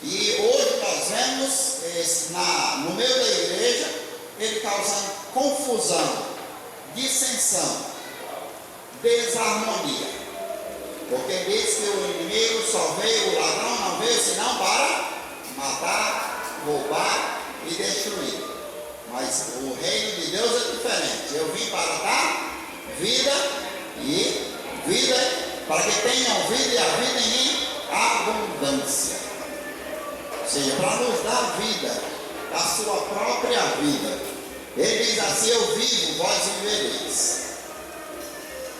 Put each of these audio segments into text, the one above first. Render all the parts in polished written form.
E hoje nós nós vemos no meio da igreja, ele causando confusão, dissensão, desarmonia. Porque diz que o inimigo só veio, o ladrão não veio senão para matar, roubar e destruir. Mas o reino de Deus é diferente. Eu vim para dar vida e vida, para que tenham vida e a vida em abundância. Ou seja, para nos dar vida, a sua própria vida. Ele diz assim: eu vivo, vós vivereis.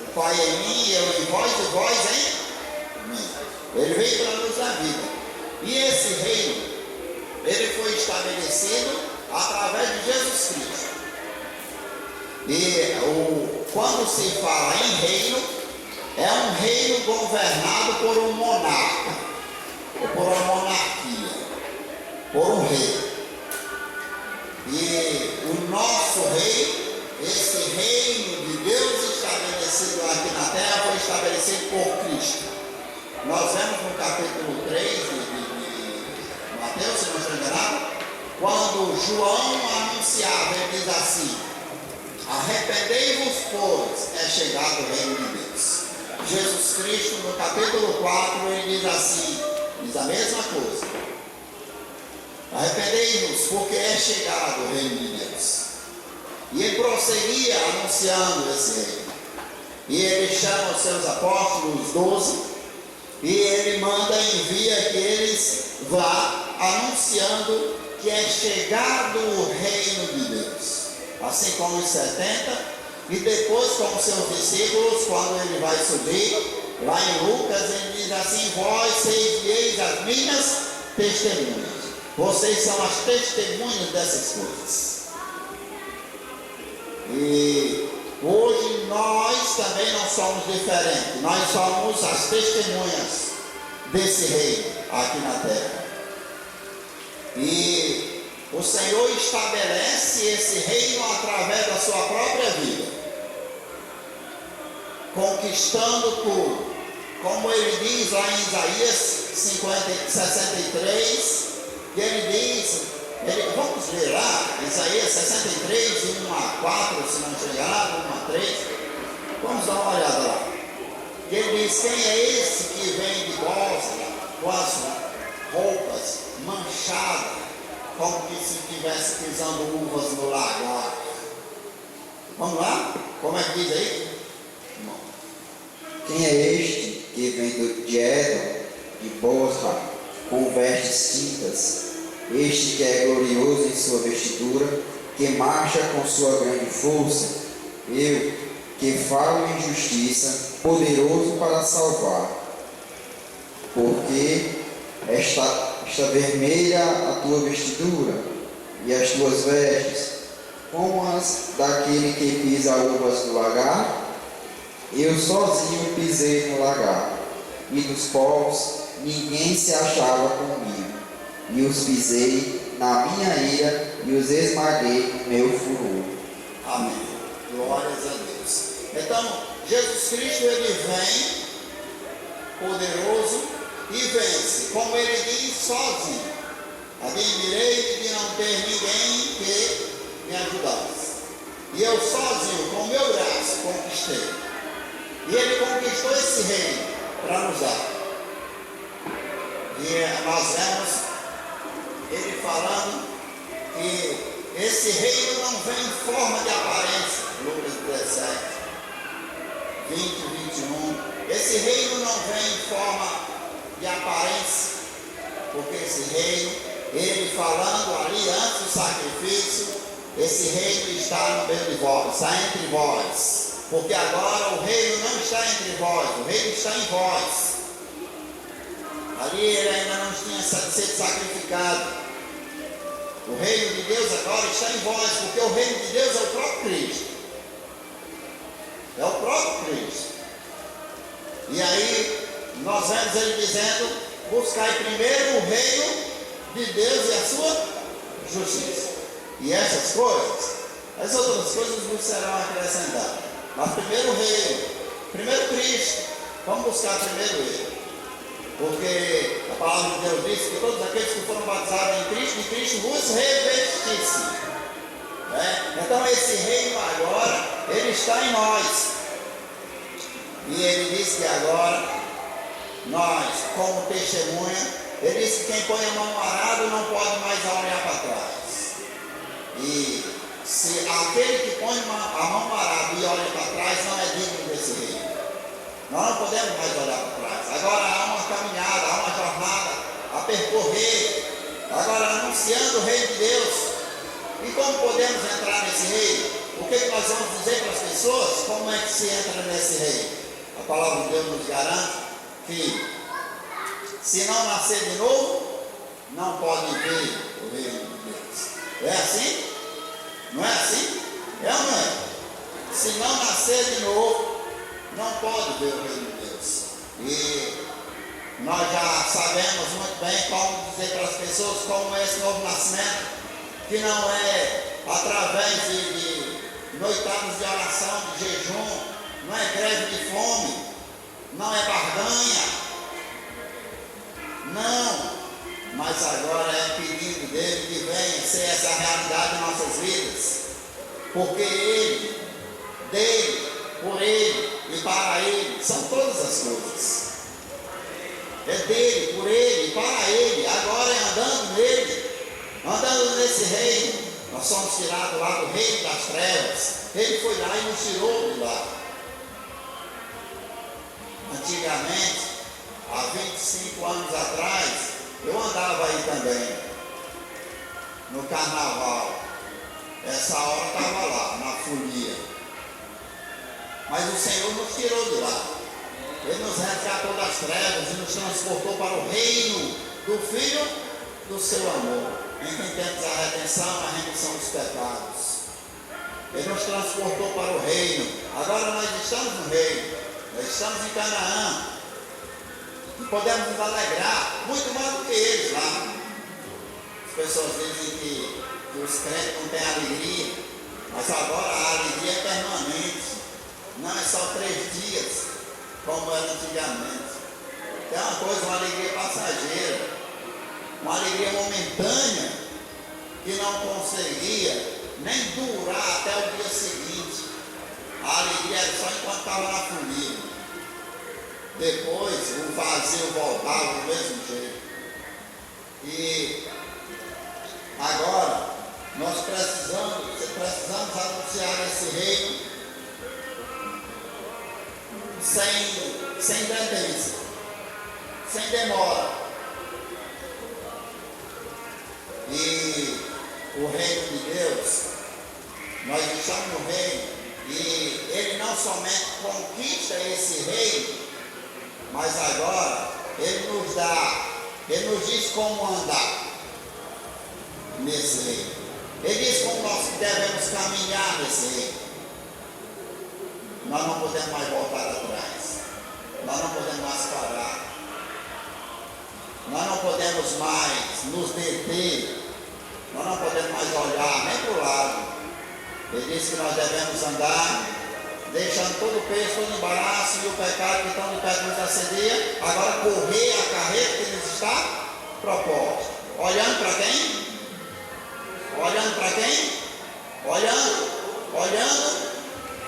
O Pai em mim, eu em vós e vós em mim. Ele veio para nos dar vida. E esse reino, ele foi estabelecido através de Jesus Cristo. E quando se fala em reino, é um reino governado por um monarca, ou por uma monarquia, por um rei. E o nosso rei, esse reino de Deus estabelecido aqui na terra, foi estabelecido por Cristo. Nós vemos no capítulo 3 de Mateus, se não estou enganado, quando João anunciava, ele diz assim: arrependei-vos, pois é chegado o reino de Deus. Jesus Cristo, no capítulo 4, ele diz assim, diz a mesma coisa: arrependei-vos, porque é chegado o reino de Deus. E ele prosseguia anunciando esse reino. E ele chama os seus apóstolos, os 12, e ele manda, envia que eles vá anunciando que é chegado o reino de Deus. Assim como os 70, e depois com os seus discípulos, quando ele vai subir, lá em Lucas, ele diz assim: vós seis as minhas testemunhas. Vocês são as testemunhas dessas coisas. E hoje nós também não somos diferentes. Nós somos as testemunhas desse reino aqui na terra. E o Senhor estabelece esse reino através da sua própria vida, conquistando tudo. Como ele diz lá em Isaías 63, que ele diz, vamos ler lá, Isaías 63, de 1 a 4, se não estiver errado, 1 a 3, vamos dar uma olhada lá. Ele diz: quem é esse que vem de Bósnia com as roupas manchadas, como que se estivesse pisando uvas no lagar? Vamos lá? Como é que diz aí? Quem é este que vem de Edom, de Bosra, com vestes tintas? Este que é glorioso em sua vestidura, que marcha com sua grande força? Eu, que falo em justiça, poderoso para salvar. Porque está vermelha a tua vestidura, e as tuas vestes, como as daquele que pisa uvas no lagar? Eu sozinho pisei no lagar, e dos povos ninguém se achava comigo, e os pisei na minha ira, e os esmaguei no meu furor. Amém. Glórias a Deus. Então, Jesus Cristo, ele vem poderoso e vence, como ele diz, sozinho. Admirei de não ter ninguém que me ajudasse. E eu sozinho, com o meu braço, conquistei. E ele conquistou esse reino para nos dar. E nós vemos ele falando que esse reino não vem em forma de aparência. Lucas 17, 20, 21. Esse reino não vem em forma de aparência, porque esse reino, ele falando ali antes do sacrifício, esse reino está no meio de vós, está entre vós. Porque agora o reino não está entre vós, o reino está em vós. Ali ele ainda não tinha sido sacrificado. O reino de Deus agora está em vós, porque o reino de Deus é o próprio Cristo. É o próprio Cristo. E aí nós vemos ele dizendo: buscai primeiro o reino de Deus e a sua justiça. E essas coisas, as outras coisas vos serão acrescentadas. Mas primeiro o reino, primeiro Cristo, vamos buscar primeiro ele. Porque a palavra de Deus diz que todos aqueles que foram batizados em Cristo vos revestissem. Então esse reino agora, ele está em nós. E ele diz que agora, nós, como testemunha, ele diz que quem põe a mão no arado não pode mais olhar para trás. E se aquele que põe a mão no arado e olha para trás não é digno desse reino. Nós não podemos mais olhar para trás. Agora há uma caminhada, há uma jornada a percorrer. Agora anunciando o reino de Deus. E como podemos entrar nesse reino? O que nós vamos dizer para as pessoas? Como é que se entra nesse reino? A palavra de Deus nos garante que se não nascer de novo, não pode ver o reino de Deus. É assim? Não é assim? É ou não é? Se não nascer de novo, não pode ver o reino de Deus. E nós já sabemos muito bem como dizer para as pessoas como é esse novo nascimento, que não é através de noitadas de oração, de jejum, não é greve de fome, não é barganha, não, mas agora é pedido dele que venha ser essa realidade em nossas vidas, porque ele, dele, por ele e para ele são todas as coisas. É dele, por ele e para ele. Agora é andando nele, andando nesse reino. Nós somos tirados lá do reino das trevas. Ele foi lá e nos tirou de lá. Antigamente, há 25 anos atrás, eu andava aí também, no carnaval. Essa hora estava lá, na folia. Mas o Senhor nos tirou de lá. Ele nos resgatou das trevas e nos transportou para o reino do Filho do seu amor, em quem temos a redenção, a remissão dos pecados. Ele nos transportou para o reino. Agora nós estamos no reino, nós estamos em Canaã e podemos nos alegrar muito mais do que eles lá. As pessoas dizem que os crentes não têm alegria, mas agora a alegria é permanente, não é só 3 dias como era antigamente. É uma coisa, uma alegria passageira, uma alegria momentânea que não conseguia nem durar até o dia seguinte. A alegria era só enquanto estava na folia. Depois o vazio voltava do mesmo jeito. E agora nós precisamos anunciar esse reino sem tendência, sem demora. E o reino de Deus, nós estamos no reino, e ele não somente conquista esse reino, mas agora ele nos diz como andar nesse reino. Ele diz como nós devemos caminhar nesse reino. Nós não podemos mais voltar atrás, nós não podemos mais parar, nós não podemos mais nos deter, nós não podemos mais olhar nem para o lado. Ele diz que nós devemos andar, deixando todo o peso, todo o embaraço e o pecado que estão de perto de nos assedia, agora correr a carreira que nos está proposta. Olhando para quem? Olhando para quem? Olhando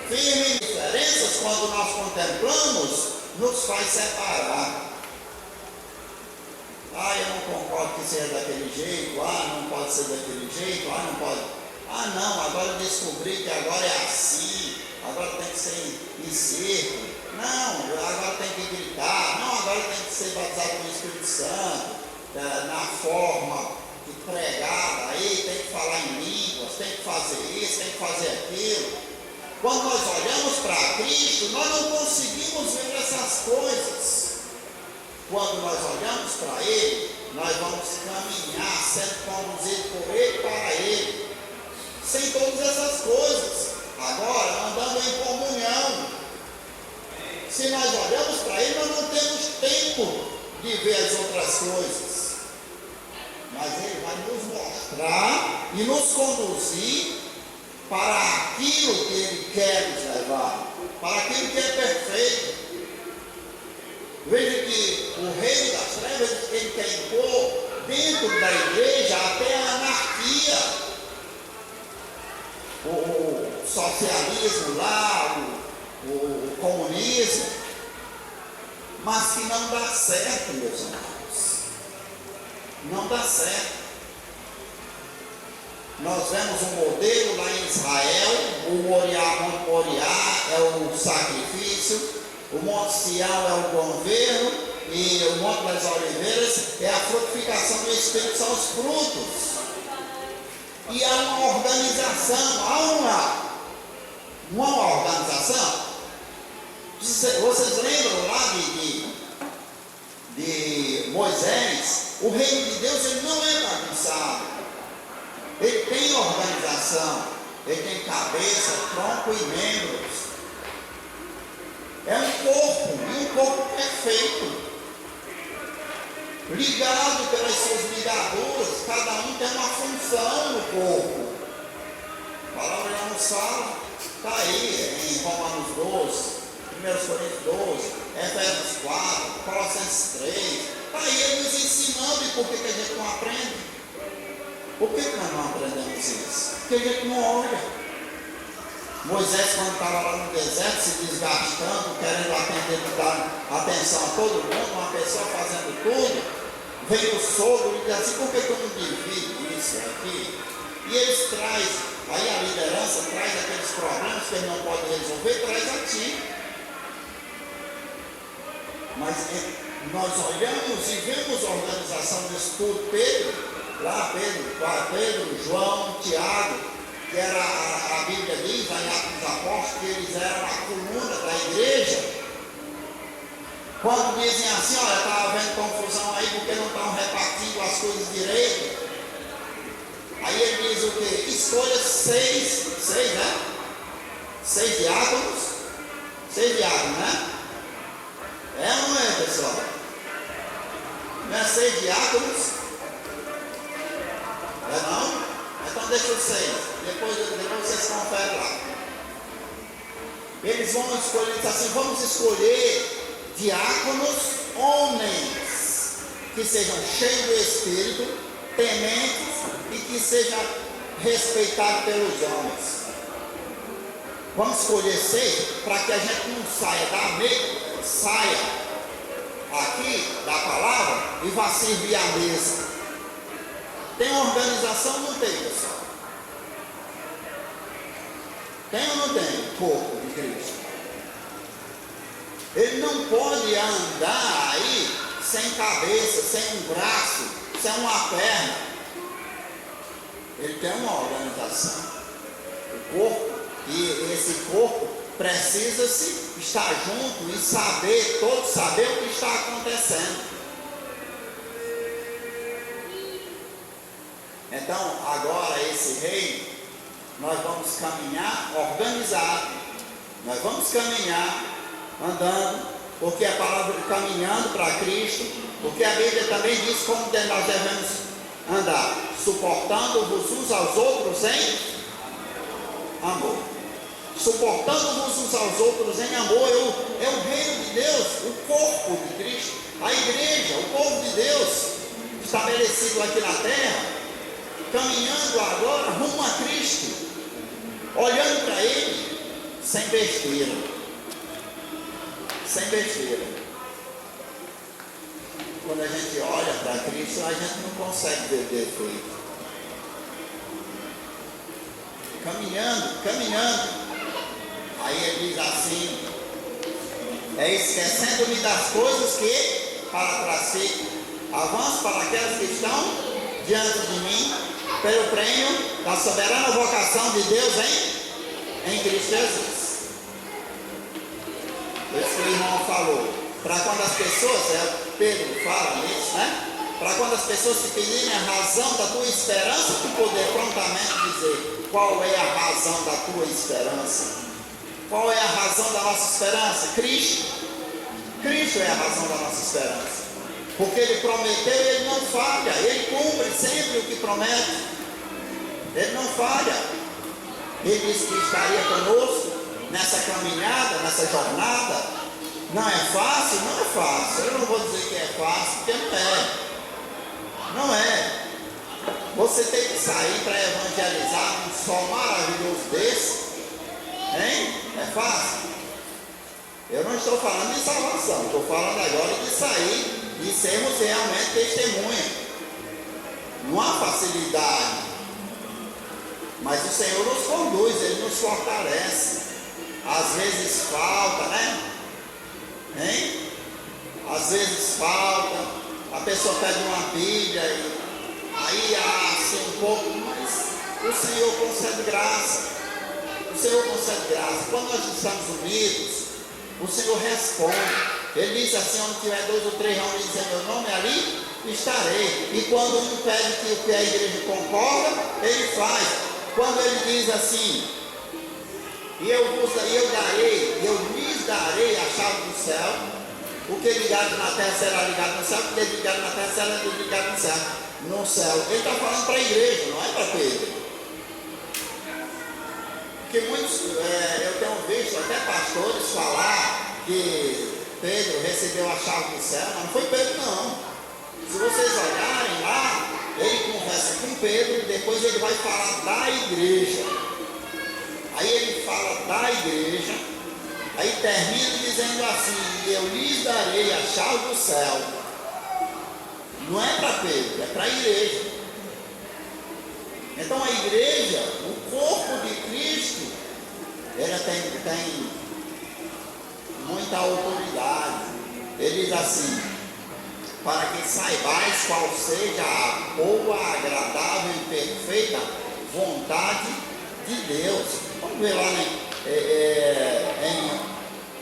firme. Diferenças, quando nós contemplamos, nos faz separar. Eu não concordo que seja daquele jeito, não pode ser daquele jeito, não pode. Não, agora eu descobri que agora é assim, agora tem que ser em círculo. Não, agora tem que gritar. Não, agora tem que ser batizado com o Espírito Santo, na forma de pregar, aí tem que falar em línguas, tem que fazer isso, tem que fazer aquilo. Quando nós olhamos para Cristo, nós não conseguimos ver essas coisas. Quando nós olhamos para Ele, nós vamos caminhar sendo conduzidos por Ele para Ele, sem todas essas coisas. Agora, andando em comunhão. Se nós olhamos para Ele, nós não temos tempo de ver as outras coisas. Mas Ele vai nos mostrar e nos conduzir para aquilo que Ele quer nos levar, para aquilo que é perfeito. Veja que o reino das trevas, ele quer impor dentro da igreja até a anarquia, o socialismo lá, o comunismo, mas que não dá certo, meus irmãos, não dá certo. Nós vemos um modelo lá em Israel, o Monte Moriá é o sacrifício, o Monte Sião é o governo e o Monte das Oliveiras é a frutificação do Espírito, são os frutos. E há uma organização, há uma organização. Vocês lembram lá de Moisés? O reino de Deus ele não é bagunçado. Ele tem organização, ele tem cabeça, tronco e membros. É um corpo, e um corpo perfeito, ligado pelas suas ligaduras, cada um tem uma função no corpo. A palavra já nos fala, está aí em Romanos 12, 1 Coríntios 12, Efésios 4, Colossenses 3, está aí ele nos ensinando. E por que a gente não aprende? Por que nós não aprendemos isso? Porque a gente não olha. Moisés, quando estava lá no deserto, se desgastando, querendo dar atenção a todo mundo, uma pessoa fazendo tudo, veio o sogro e diz assim: por que eu não divido isso aqui? E eles trazem, aí a liderança traz aqueles problemas que ele não pode resolver, traz a ti. Mas nós olhamos e vemos a organização disso tudo. Pedro, João, Tiago, que era a Bíblia diz, em Atos dos Apóstolos, que eles eram a coluna da igreja. Quando dizem assim: olha, está havendo confusão aí porque não estão repartindo as coisas direito. Aí ele diz o quê? Escolha seis, né? 6 diáconos, né? É ou não é, pessoal? Não é 6 diáconos? É não? Então deixa os 6. Depois vocês conferem lá. Eles vão escolher, diz assim: vamos escolher diáconos, homens que sejam cheios do Espírito, tementes e que sejam respeitados pelos homens. Vamos escolher 6 para que a gente não saia aqui da palavra e vá servir a mesa. Tem organização? Não tem, pessoal. Tem ou não tem? Corpo de Cristo. Ele não pode andar aí sem cabeça, sem um braço, sem uma perna. Ele tem uma organização. O corpo, e esse corpo precisa-se estar junto e saber, todos saber o que está acontecendo. Então, agora esse reino, nós vamos caminhar organizado, nós vamos caminhar andando, porque a palavra caminhando para Cristo, porque a Bíblia também diz como nós devemos andar, suportando-vos uns aos outros em amor. Suportando-vos uns aos outros em amor, é o reino de Deus, o corpo de Cristo, a igreja, o povo de Deus, estabelecido aqui na terra, caminhando agora rumo a Cristo, olhando para Ele, sem besteira. Quando a gente olha para Cristo, a gente não consegue ver defeito. Caminhando. Aí ele diz assim: esquecendo-me das coisas que para trás ficam, avanço para aquelas que estão diante de mim, pelo prêmio da soberana vocação de Deus em Cristo Jesus. Isso que o irmão falou. Para quando as pessoas, Pedro fala nisso, né? Para quando as pessoas te pedirem a razão da tua esperança, tu poder prontamente dizer qual é a razão da tua esperança. Qual é a razão da nossa esperança? Cristo. Cristo é a razão da nossa esperança. Porque Ele prometeu e Ele não falha. Ele cumpre sempre o que promete. Ele não falha. Ele disse que estaria conosco nessa caminhada, nessa jornada. Não é fácil? Não é fácil. Eu não vou dizer que é Você tem que sair para evangelizar um sol maravilhoso desse, hein? É fácil? Eu não estou falando de salvação, estou falando agora de sair e sermos realmente testemunha. Não há facilidade, mas o Senhor nos conduz, Ele nos fortalece. Às vezes falta, né? Hein? Às vezes falta, a pessoa pede uma Bíblia e aí há assim um pouco, mas o Senhor concede graça. O Senhor concede graça. Quando nós estamos unidos, o Senhor responde. Ele diz assim: onde tiver 2 ou 3 reunidos em meu nome, ali estarei. E quando um pede que a igreja concorda, Ele faz. Quando Ele diz assim: e eu lhes darei a chave do céu, o que ligado na terra será ligado no céu, o que ligado na terra será ligado no céu. Ele está falando para a igreja, não é para Pedro. Porque muitos, eu tenho visto até pastores falar que Pedro recebeu a chave do céu, mas não foi Pedro não. Se vocês olharem lá, ele conversa com Pedro, depois ele vai falar da igreja. Aí ele fala da igreja, aí termina dizendo assim: eu lhes darei a chave do céu. Não é para Pedro, é para a igreja. Então a igreja, o corpo de Cristo, ela tem muita autoridade. Ele diz assim: para que saibais qual seja a boa, agradável e perfeita vontade de Deus. Vamos ver lá em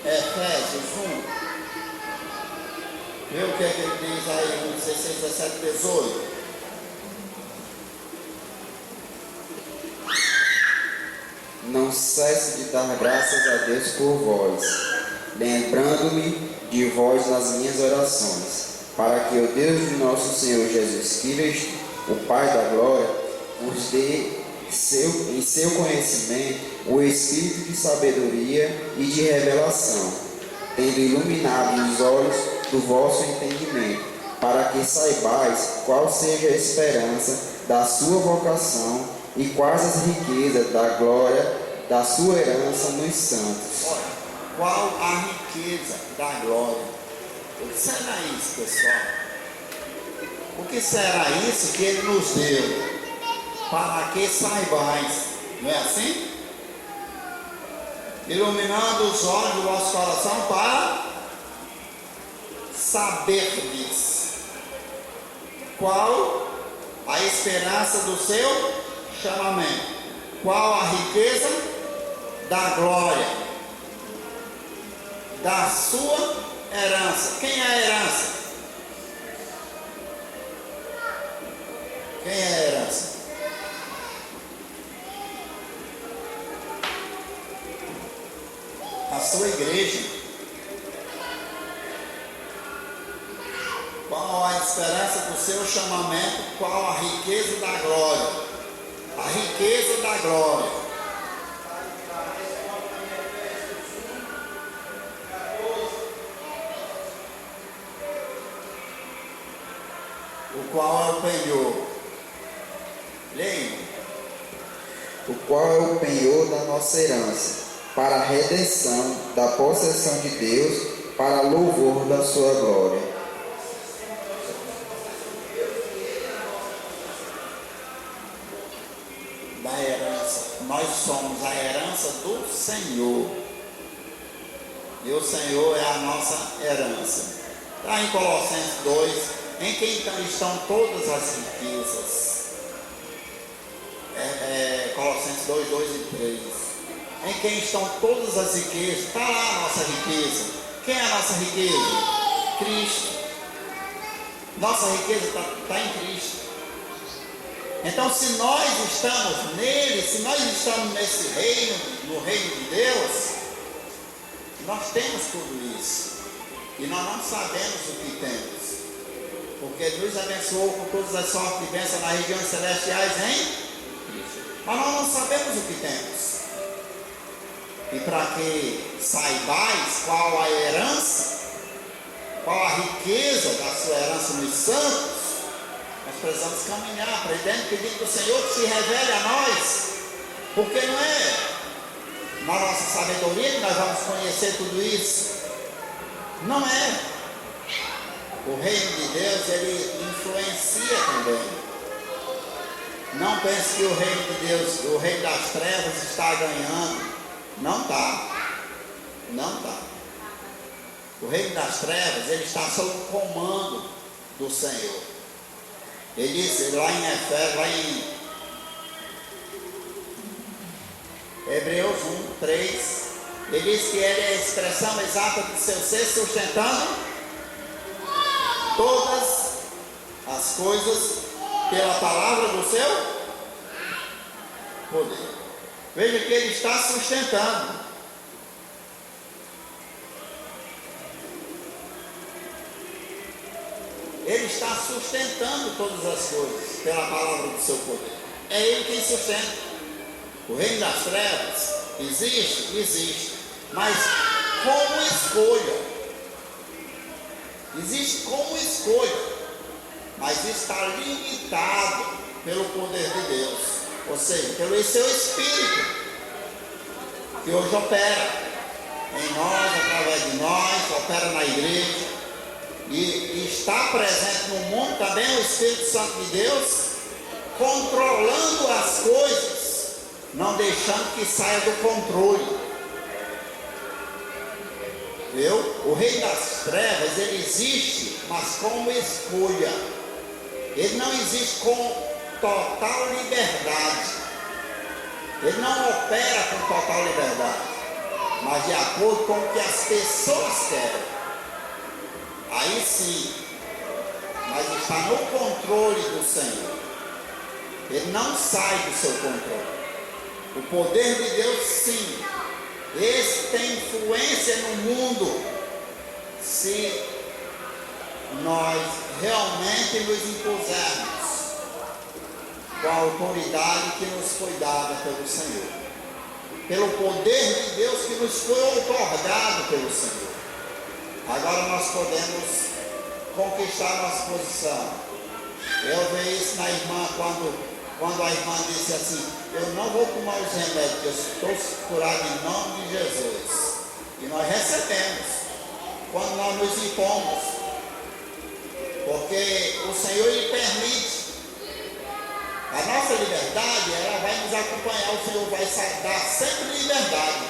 Efésios 1. Vê o que é que ele diz aí no 16, 17, 18. Não cesse de dar graças a Deus por vós, lembrando-me de vós nas minhas orações, para que o Deus de nosso Senhor Jesus Cristo, o Pai da glória, vos dê em seu conhecimento o espírito de sabedoria e de revelação, tendo iluminado os olhos do vosso entendimento, para que saibais qual seja a esperança da sua vocação e quais as riquezas da glória da sua herança nos santos. Olha, qual a riqueza da glória? O que será isso, pessoal? O que será isso que Ele nos deu? Para que saibais, não é assim? Iluminando os olhos do vosso coração para saberdes qual a esperança do seu chamamento, qual a riqueza da glória da sua herança. Quem é a herança? Quem é a herança? A sua igreja. Qual a esperança do seu chamamento? Qual a riqueza da glória? A riqueza da glória. O qual é o penhor? Leia. O qual é o penhor da nossa herança, para a redenção da possessão de Deus, para louvor da sua glória. Da herança. Nós somos a herança do Senhor. E o Senhor é a nossa herança. Está em Colossenses 2, em quem estão todas as riquezas. Colossenses 2, 2 e 3. Em quem estão todas as riquezas. Está lá a nossa riqueza. Quem é a nossa riqueza? Cristo. Nossa riqueza está em Cristo. Então, se nós estamos nele, se nós estamos nesse reino, no reino de Deus, nós temos tudo isso. E nós não sabemos o que temos. Porque Deus abençoou com todas as sortes de bênção nas regiões celestiais em Cristo. Mas nós não sabemos o que temos. E para que saibais qual a herança, qual a riqueza da sua herança nos santos, Nós precisamos caminhar, aprendendo, pedindo que o Senhor se revele a nós, porque não é na nossa sabedoria que nós vamos conhecer tudo isso. Não é. O reino de Deus, ele influencia também. Não pense que o reino de Deus, o reino das trevas está ganhando. Não está. Não está. O reino das trevas, ele está sob o comando do Senhor. Ele disse lá em Efésios, lá em Hebreus 1:3, ele diz que ele é a expressão exata do seu ser, sustentando todas as coisas pela palavra do seu poder. Veja que ele está sustentando. Ele está sustentando todas as coisas pela palavra do seu poder. É ele quem sustenta. O reino das trevas existe, existe, mas como escolha. Existe como escolha, mas está limitado pelo poder de Deus, ou seja, pelo seu Espírito, que hoje opera em nós, através de nós, opera na igreja, e está presente no mundo também o Espírito Santo de Deus, controlando as coisas, não deixando que saia do controle. Viu? O reino das trevas, ele existe, mas como escolha. Ele não existe com total liberdade. Ele não opera com total liberdade, mas de acordo com o que as pessoas querem. Aí sim, mas está no controle do Senhor. Ele não sai do seu controle. O poder de Deus, sim, esse tem influência no mundo, se nós realmente nos impusermos com a autoridade que nos foi dada pelo Senhor, pelo poder de Deus que nos foi outorgado pelo Senhor. Agora nós podemos conquistar nossa posição. Eu vi isso na irmã quando a irmã disse assim: eu não vou tomar os remédios, eu estou curado em nome de Jesus. E nós recebemos quando nós nos impomos, porque o Senhor lhe permite. A nossa liberdade, ela vai nos acompanhar. O Senhor vai dar sempre liberdade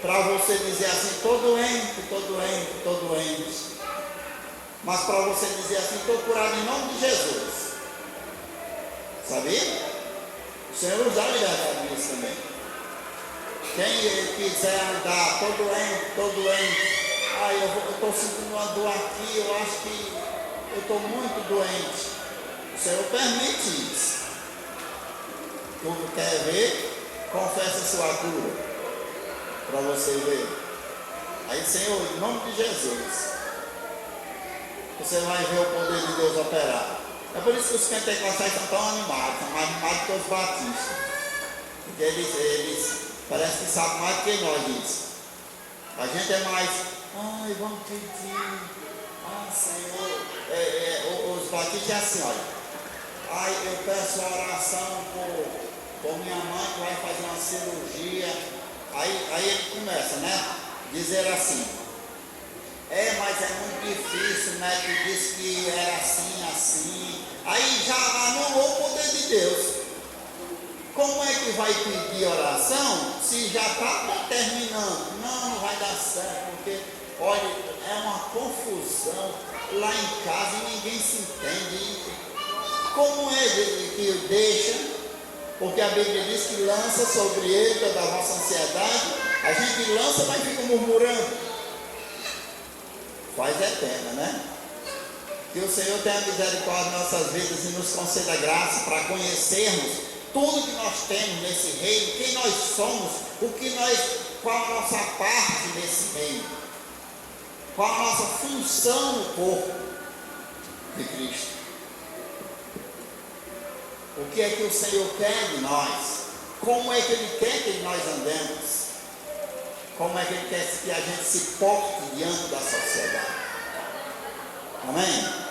para você dizer assim: estou doente, estou doente, estou doente. Mas para você dizer assim: estou curado em nome de Jesus. Sabia? O Senhor nos dá liberdade nisso também. Quem quiser andar, estou doente, eu estou sentindo uma dor aqui, eu acho que eu estou muito doente. O Senhor permite isso. Tu quer ver? Confessa a sua cura, para você ver. Aí, Senhor, em nome de Jesus, você vai ver o poder de Deus operar. É por isso que os pentecostais estão tão animados, são mais animados que os batistas. Porque eles parecem que sabem mais do que nós disso. A gente é mais, vamos pedir, Senhor. Os batistas é assim, olha. Eu peço a oração por minha mãe que vai fazer uma cirurgia. Aí ele começa, né? Dizer assim: mas é muito difícil, o médico disse que era assim. Aí já anulou o poder de Deus. Como é que vai pedir oração se já está terminando? Não vai dar certo, porque, olha, é uma confusão lá em casa e ninguém se entende. Como é que deixa? Porque a Bíblia diz que lança sobre ele toda a nossa ansiedade. A gente lança, mas fica murmurando. Faz é pena, né? Que o Senhor tenha misericórdia de nossas vidas e nos conceda graça para conhecermos tudo que nós temos nesse reino, quem nós somos, qual a nossa parte nesse reino, qual a nossa função no corpo de Cristo. O que é que o Senhor quer de nós? Como é que Ele quer que nós andemos? Como é que Ele quer que a gente se porte diante da sociedade? Amém?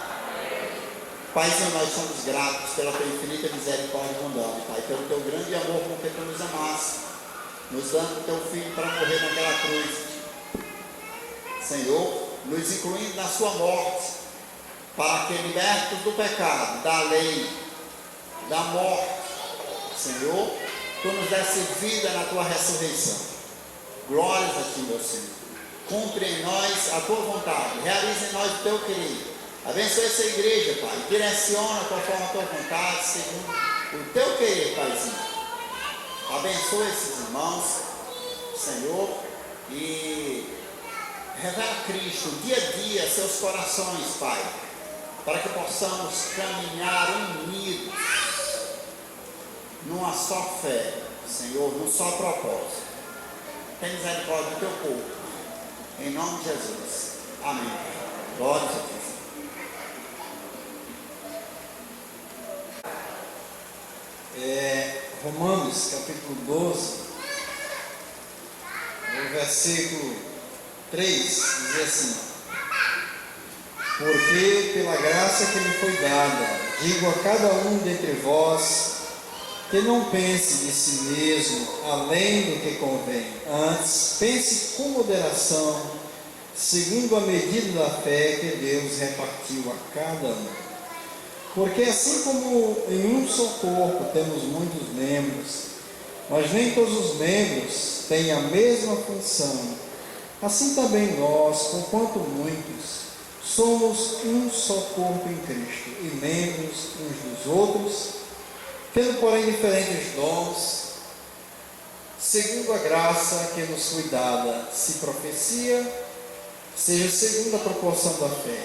Paizinho, nós somos gratos pela tua infinita misericórdia e bondade, Pai, pelo teu grande amor com que tu nos amaste, nos dando teu Filho para morrer naquela cruz, Senhor, nos incluindo na sua morte, para que, libertos do pecado, da lei, da morte, Senhor, tu nos desse vida na tua ressurreição. Glórias a ti, meu Senhor. Cumpre em nós a tua vontade, realiza em nós o teu querer. Abençoa essa igreja, Pai, direciona conforme a tua vontade, segundo o teu querer, Paizinho. Abençoa esses irmãos, Senhor, e revela Cristo dia a dia seus corações, Pai, para que possamos caminhar unidos numa só fé, Senhor, num só propósito. Tem misericórdia do teu povo, em nome de Jesus. Amém. Glória a Deus. Romanos capítulo 12, no versículo 3, diz assim: porque pela graça que me foi dada, digo a cada um dentre vós, que não pense de si mesmo além do que convém, antes pense com moderação, segundo a medida da fé que Deus repartiu a cada um. Porque assim como em um só corpo temos muitos membros, mas nem todos os membros têm a mesma função, assim também nós, conquanto muitos, somos um só corpo em Cristo, e membros uns dos outros, tendo porém diferentes dons, segundo a graça que nos foi dada, se profecia, seja segundo a proporção da fé,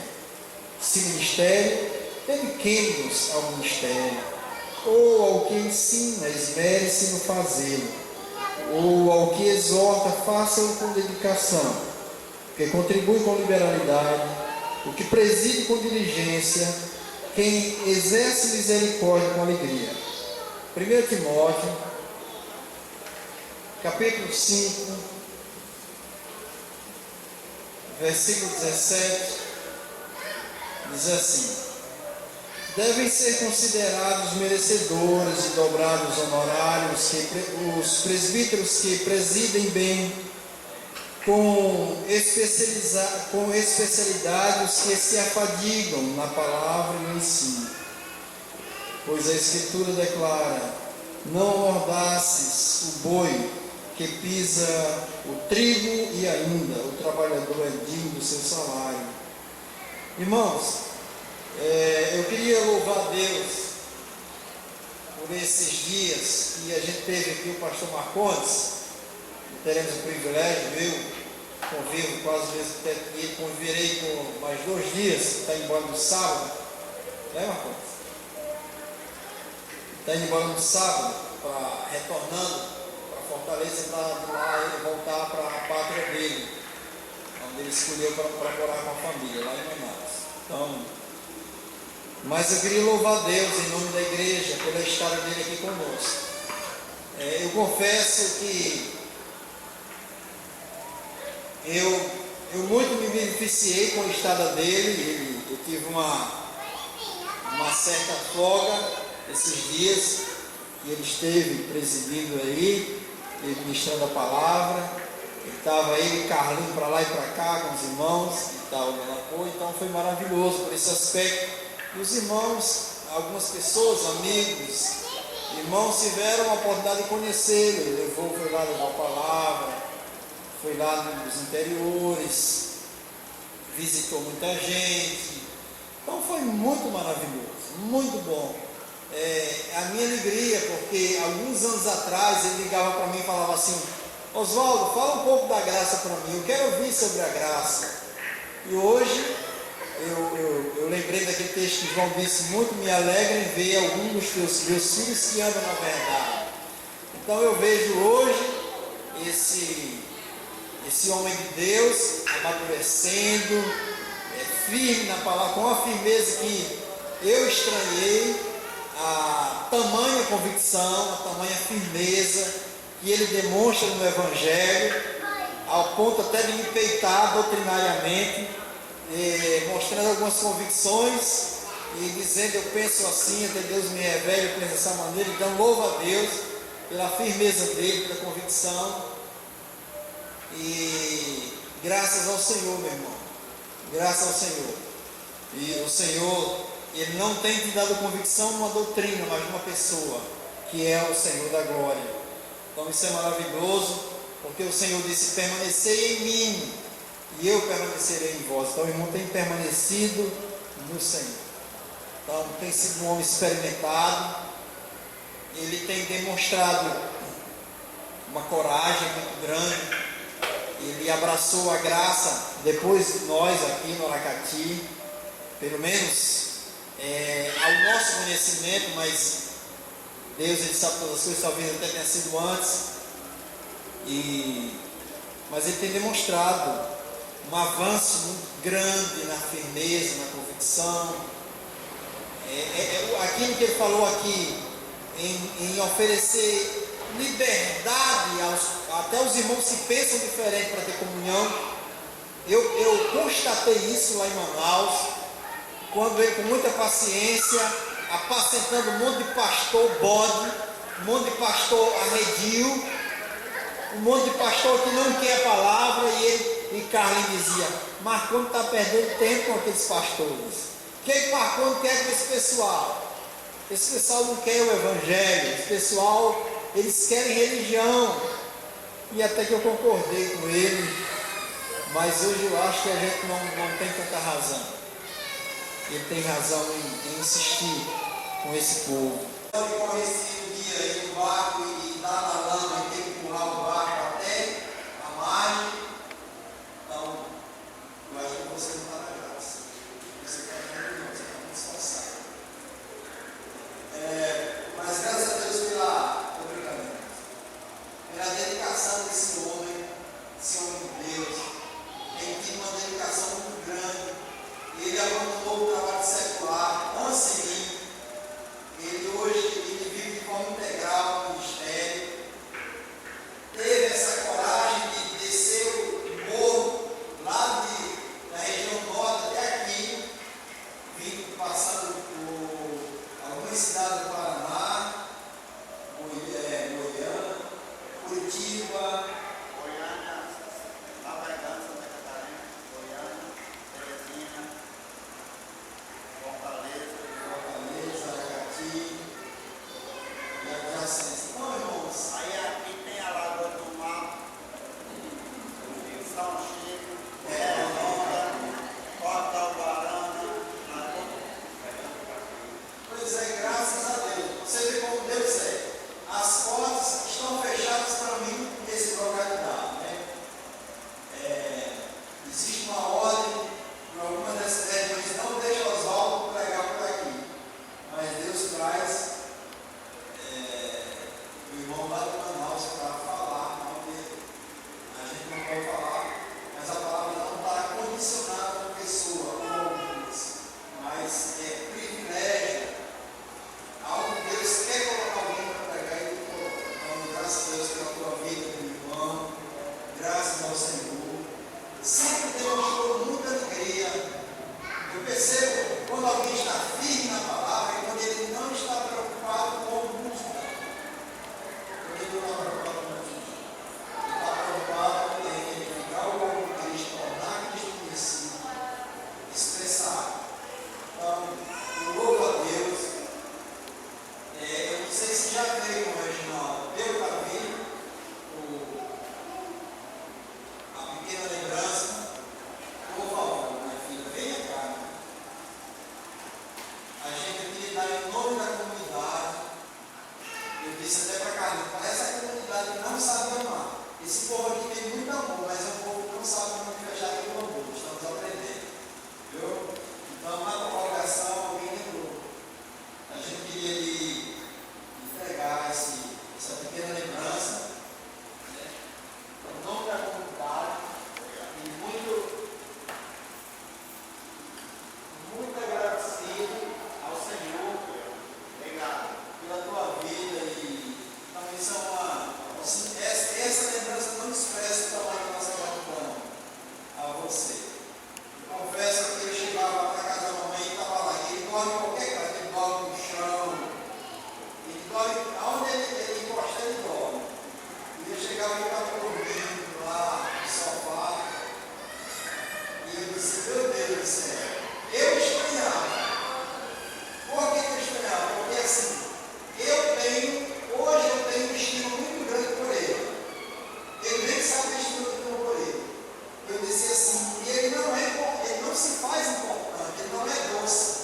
se ministério, dediquemos ao ministério, ou ao que ensina, esmere-se no fazê-lo, ou ao que exorta, faça-o com dedicação, o que contribui com liberalidade, o que preside com diligência, quem exerce misericórdia com alegria. 1 Timóteo, capítulo 5, versículo 17, diz assim: devem ser considerados merecedores de dobrados honorários os presbíteros que presidem bem, com especialidade os que se afadigam na palavra e no ensino. Pois a Escritura declara: não amordaces o boi que pisa o trigo, e ainda o trabalhador é digno do seu salário. Irmãos, eu queria louvar a Deus por esses dias que a gente teve aqui o pastor Marcondes. Teremos o privilégio, eu convivo quase mesmo tempo que ele, conviverei por mais 2 dias, está embora no sábado, né, Marcondes? Está indo embora no sábado, retornando para Fortaleza, para lá ele voltar para a pátria dele, onde ele escolheu para morar com a família, lá em Manaus. Então, mas eu queria louvar a Deus em nome da igreja pela estada dele aqui conosco. Eu confesso que eu muito me beneficiei com a estada dele. Eu tive uma certa folga esses dias que ele esteve presidindo aí, ele ministrando a palavra. Ele estava aí, Carlinho, para lá e para cá com os irmãos e tal, dando apoio. Então foi maravilhoso por esse aspecto. E os irmãos, algumas pessoas, amigos, irmãos tiveram a oportunidade de conhecê-lo. Ele foi lá levar a palavra, foi lá nos interiores, visitou muita gente. Então foi muito maravilhoso, muito bom. A minha alegria, porque alguns anos atrás ele ligava para mim e falava assim: Oswaldo, fala um pouco da graça para mim, eu quero ouvir sobre a graça. E hoje eu lembrei daquele texto que João disse: muito me alegra em ver alguns dos meus filhos que andam na verdade. Então eu vejo hoje esse homem de Deus amadurecendo, firme na palavra, com a firmeza que eu estranhei, a tamanha convicção, a tamanha firmeza que ele demonstra no Evangelho, ao ponto até de me peitar doutrinariamente, mostrando algumas convicções e dizendo: eu penso assim, até Deus me revela, eu penso dessa maneira. Então louva a Deus pela firmeza dele, pela convicção, e graças ao Senhor, meu irmão, graças ao Senhor. E o Senhor, Ele não tem te dado convicção numa doutrina, mas numa pessoa, que é o Senhor da glória. Então isso é maravilhoso, porque o Senhor disse: permanecei em mim, e eu permanecerei em vós. Então o irmão tem permanecido no Senhor. Então tem sido um homem experimentado, ele tem demonstrado uma coragem muito grande, ele abraçou a graça depois de nós aqui no Aracati, pelo menos ao nosso conhecimento, mas Deus, Ele sabe todas as coisas, talvez até tenha sido antes, mas Ele tem demonstrado um avanço muito grande na firmeza, na convicção. Aquilo que Ele falou aqui, em oferecer liberdade até os irmãos se pensam diferente para ter comunhão. Eu constatei isso lá em Manaus, quando ele, com muita paciência, apacentando um monte de pastor bode, um monte de pastor arredio, um monte de pastor que não quer a palavra, e Carlin dizia: Marconi está perdendo tempo com aqueles pastores. O que Marconi quer com esse pessoal? Esse pessoal não quer o evangelho, esse pessoal, eles querem religião. E até que eu concordei com ele, mas hoje eu acho que a gente não tem tanta razão. Ele tem razão em insistir com esse povo. Eu corri esse dia aí no barco e dar na lama e ter que empurrar o barco até a margem. Então, eu acho que você não está na graça. Você está muito esforçado. Mas graças a Deus pela dedicação desse homem de Deus, tem tido uma dedicação muito grande. Ele abandonou o trabalho secular antes de mim. Ele hoje vive de forma integral no ministério. Teve essa coragem de descer o morro lá da região norte até aqui, vindo passando por algumas cidades do Paraná, Goiânia, Curitiba, Goiânia, Nova Iguaçu, Santa Catarina, Goiânia, Teresina, Fortaleza, Aracati e adjacência. Então, irmãos, aí aqui tem a Lagoa do Mar, São Chico, Redonda, Portal Barana, pois é, graças a Deus. dorme em qualquer canto, ele dorme no chão, ele dorme, aonde ele encosta, ele dorme. E eu chegava e estava dormindo lá no sofá, e eu disse, meu Deus do céu, eu estranhava. Por que eu estranhava? Porque assim, hoje eu tenho um estima muito grande por ele. Ele nem sabe a estima que eu tenho por ele. Eu dizia assim, e ele não se faz importante, ele não é doce.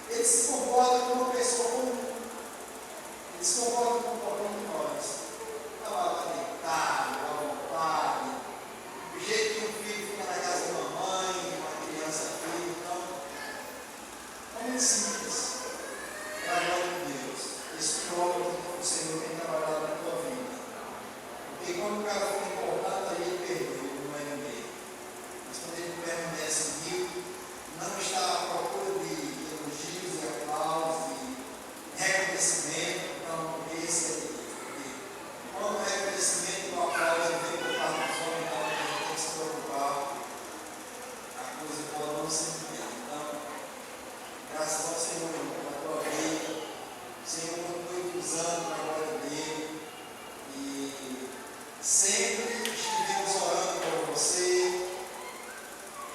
Ele se comporta como uma pessoa comum. Ele se comporta como qualquer um de nós. Estava lá deitado, à vontade, do jeito que um filho fica na casa da mamãe, uma criança filho, então, é muito simples. Para a glória de Deus, esse prova que o Senhor tem trabalhado na tua vida. Porque quando o cara fica importante, aí ele perdeu, não é ninguém. Mas quando ele permanece humilde, não está à procura de elogios e aplausos e reconhecimento, então esse é Deus. Quando o reconhecimento e o aplauso vem por parte dos homens, então a gente tem que se preocupar, a coisa pode não ser bem. Então, graças ao Senhor, pela tua vida, o Senhor continue usando para a glória dele e sempre estivemos orando por você.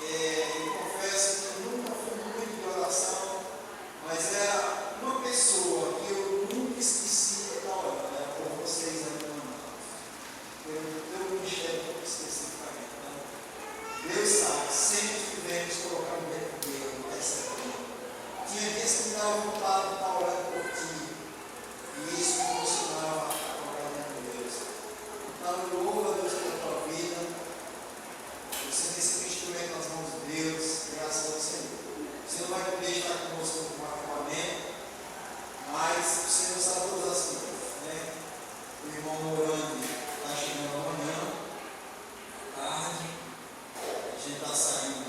Eu confesso que eu nunca fui muito de oração, mas era uma pessoa que eu nunca esqueci de estar orando, era por vocês aqui no mundo. Pelo ministério especificamente. Então, Deus sabe, sempre estivemos colocando dentro dele essa vida. Tinha vezes que me dava vontade de estar orando por ti, e isso me funcionava a colocar dentro de Deus. Então, eu louvo a Deus pela tua vida. Você tem sido um instrumento nas mãos de Deus, graças ao Senhor. Você não vai poder estar conosco no acampamento, mas o Senhor sabe todas as coisas, né? O irmão Morandi está chegando amanhã, tarde, a gente está saindo